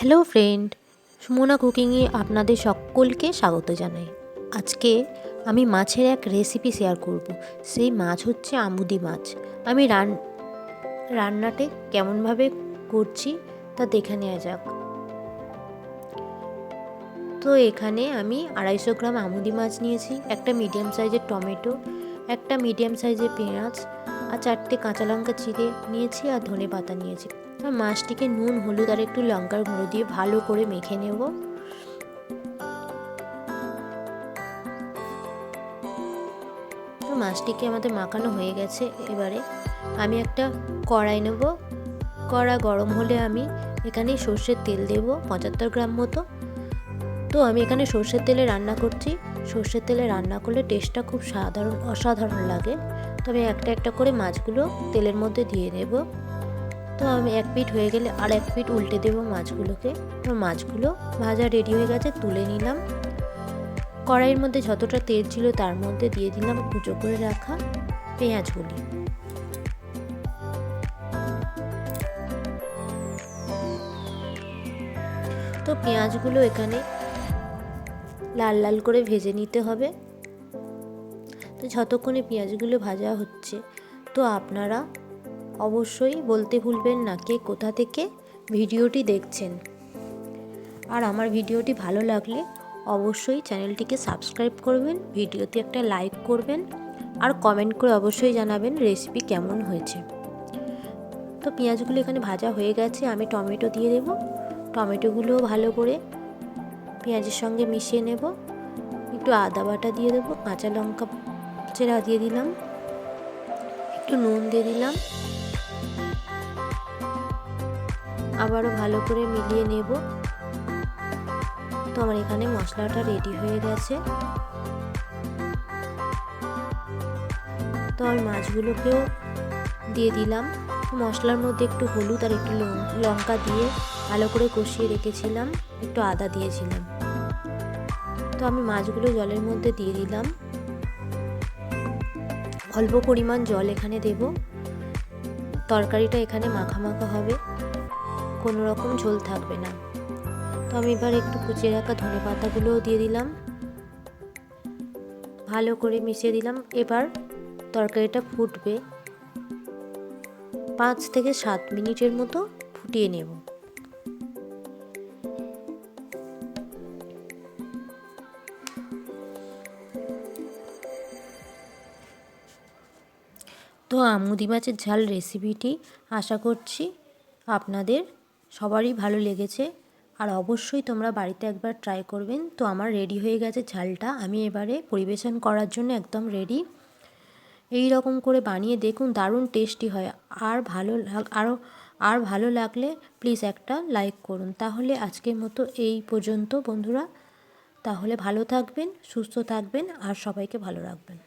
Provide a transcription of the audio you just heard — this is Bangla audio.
হ্যালো ফ্রেন্ড, সুমনা কুকিংয়ে আপনাদের সকলকে স্বাগত জানাই। আজকে আমি মাছের এক রেসিপি শেয়ার করব। সেই মাছ হচ্ছে আমুদি মাছ। আমি রান্নাটা কেমনভাবে করছি তা দেখে নেওয়া যাক। তো এখানে আমি 250 গ্রাম আমুদি মাছ নিয়েছি, একটা মিডিয়াম সাইজের টমেটো, একটা মিডিয়াম সাইজের পেঁয়াজ আর 4টে কাঁচা লঙ্কা চিড়ে নিয়েছি আর ধনে পাতা নিয়েছি। মাছটিকে নুন, হলুদ আর একটু লঙ্কার গুঁড়ো দিয়ে ভালো করে মেখে নেব। তো মাছটিকে আমাদের মাখানো হয়ে গেছে। এবারে আমি একটা কড়াই নেব। কড়া গরম হলে আমি এখানে সর্ষের তেল দেব 75 গ্রাম মতো। তো আমি এখানে সর্ষের তেলে রান্না করছি। সর্ষের তেলে রান্না করলে টেস্টটা খুব অসাধারণ লাগে। তবে একটা একটা করে মাছগুলো তেলের মধ্যে দিয়ে দেব। তো আমি এক পিঠ হয়ে গেলে আর এক পিঠ উল্টে দেবো মাছগুলোকে। তো মাছগুলো ভাজা রেডি হয়ে গেছে, তুলে নিলাম। কড়াইয়ের মধ্যে যতটা তেল ছিল তার মধ্যে দিয়ে দিলাম কুচো করে রাখা পেঁয়াজগুলি। তো পেঁয়াজগুলো এখানে লাল লাল করে ভেজে নিতে হবে। তো যতক্ষণে পেঁয়াজগুলো ভাজা হচ্ছে, তো আপনারা অবশ্যই বলতে ভুলবেন না কে কোথা থেকে ভিডিওটি দেখছেন। আর আমার ভিডিওটি ভালো লাগলে অবশ্যই চ্যানেলটিকে সাবস্ক্রাইব করবেন, ভিডিওতে একটা লাইক করবেন আর কমেন্ট করে অবশ্যই জানাবেন রেসিপি কেমন হয়েছে। তো পেঁয়াজগুলো এখানে ভাজা হয়ে গেছে। আমি টমেটো দিয়ে দেব। টমেটোগুলো ভালো করে পেঁয়াজের সঙ্গে মিশিয়ে নেব। একটু আদা বাটা দিয়ে দেবো, কাঁচা লঙ্কা চেরা দিয়ে দিলাম, একটু নুন দিয়ে দিলাম, আবারও ভালো করে মিলিয়ে নেব। তো আমার এখানে মশলাটা রেডি হয়ে গেছে। তো আমি মাছগুলোকেও দিয়ে দিলাম। মশলার মধ্যে একটু হলুদ আর একটু লঙ্কা দিয়ে ভালো করে কষিয়ে রেখেছিলাম, একটু আদা দিয়েছিলাম। তো আমি মাছগুলো জলের মধ্যে দিয়ে দিলাম। অল্প পরিমাণ জল এখানে দেব। তরকারিটা এখানে মাখা মাখা হবে, কোনো রকম ঝোল থাকবে না। তো আমি এবার একটু কুচিয়ে রাখা ধনে পাতাগুলোও দিয়ে দিলাম, ভালো করে মিশিয়ে দিলাম। এবার তরকারিটা ফুটবে, 5 থেকে 7 মিনিটের মতো ফুটিয়ে নেব। তো আমুদি মাছের ঝাল রেসিপিটি আশা করছি আপনাদের সবারই ভালো লেগেছে, আর অবশ্যই তোমরা বাড়িতে একবার ট্রাই করবেন। তো আমার রেডি হয়ে গেছে ঝালটা, আমি এবারে পরিবেশন করার জন্য একদম রেডি। এই রকম করে বানিয়ে দেখুন, দারুণ টেস্টি হয়। আর ভালো লাগলে প্লিজ একটা লাইক করুন। তাহলে আজকের মতো এই পর্যন্ত বন্ধুরা। তাহলে ভালো থাকবেন, সুস্থ থাকবেন আর সবাইকে ভালো রাখবেন।